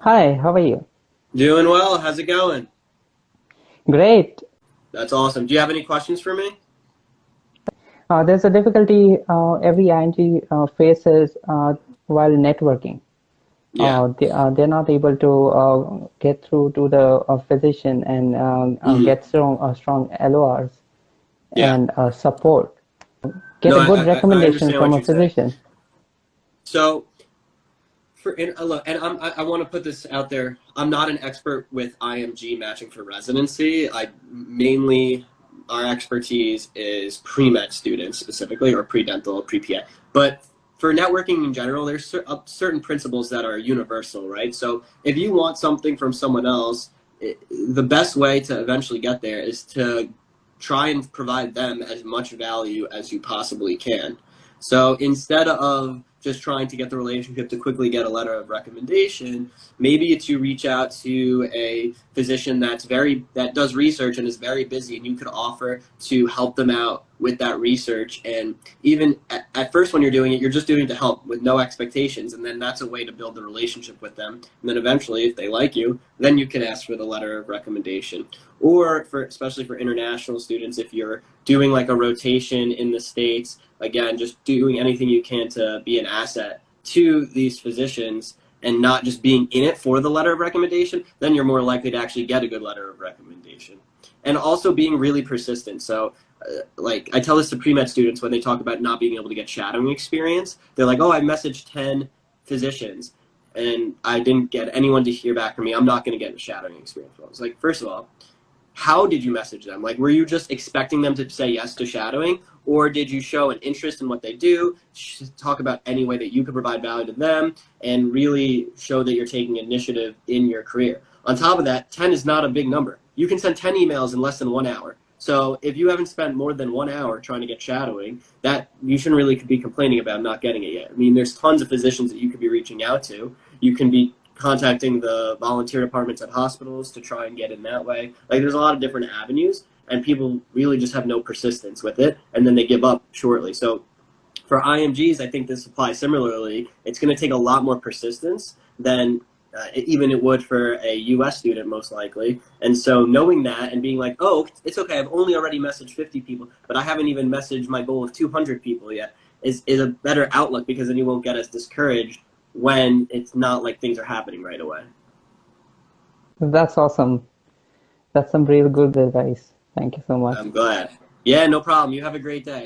Hi, how are you? Doing well. How's it going? Great. That's awesome. Do you have any questions for me? There's a difficulty every ING faces while networking. Yeah. They're not able to get through to the physician and Hmm. get strong LORs Yeah. and support. Get No, a good I recommendation understand from what a you're saying. physician. So look, and I want to put this out there. I'm not an expert with IMG matching for residency. I mainly our expertise is pre-med students specifically, or pre-dental, pre-PA. But for networking in general, there's certain principles that are universal, right? So if you want something from someone else, the best way to eventually get there is to try and provide them as much value as you possibly can. So instead of just trying to get the relationship to quickly get a letter of recommendation, maybe it's you reach out to a physician that does research and is very busy, and you could offer to help them out with that research. And even at first when you're doing it, you're just doing it to help with no expectations, and then that's a way to build a relationship with them. And then eventually, if they like you, then you can ask for the letter of recommendation. Or for especially for international students, if you're doing like a rotation in the States, again, just doing anything you can to be an asset to these physicians and not just being in it for the letter of recommendation, then you're more likely to actually get a good letter of recommendation. And also being really persistent. So, like, I tell this to pre med students when they talk about not being able to get shadowing experience. They're like, oh, I messaged 10 physicians and I didn't get anyone to hear back from me. I'm not going to get a shadowing experience. Well, it's like, first of all, how did you message them? Like, were you just expecting them to say yes to shadowing, or did you show an interest in what they do, talk about any way that you could provide value to them, and really show that you're taking initiative in your career? On top of that, 10 is not a big number. You can send 10 emails in less than 1 hour. So if you haven't spent more than 1 hour trying to get shadowing, that you shouldn't really be complaining about not getting it yet. I mean, there's tons of physicians that you could be reaching out to. You can be contacting the volunteer departments at hospitals to try and get in that way. Like, there's a lot of different avenues, and people really just have no persistence with it, and then they give up shortly. So for IMGs, I think this applies similarly. It's going to take a lot more persistence than even it would for a US student, most likely. And so knowing that and being like, oh, it's okay, I've only already messaged 50 people, but I haven't even messaged my goal of 200 people yet, is a better outlook, because then you won't get as discouraged when it's not like things are happening right away. That's awesome. That's some real good advice. Thank you so much. I'm glad. Yeah, no problem. You have a great day.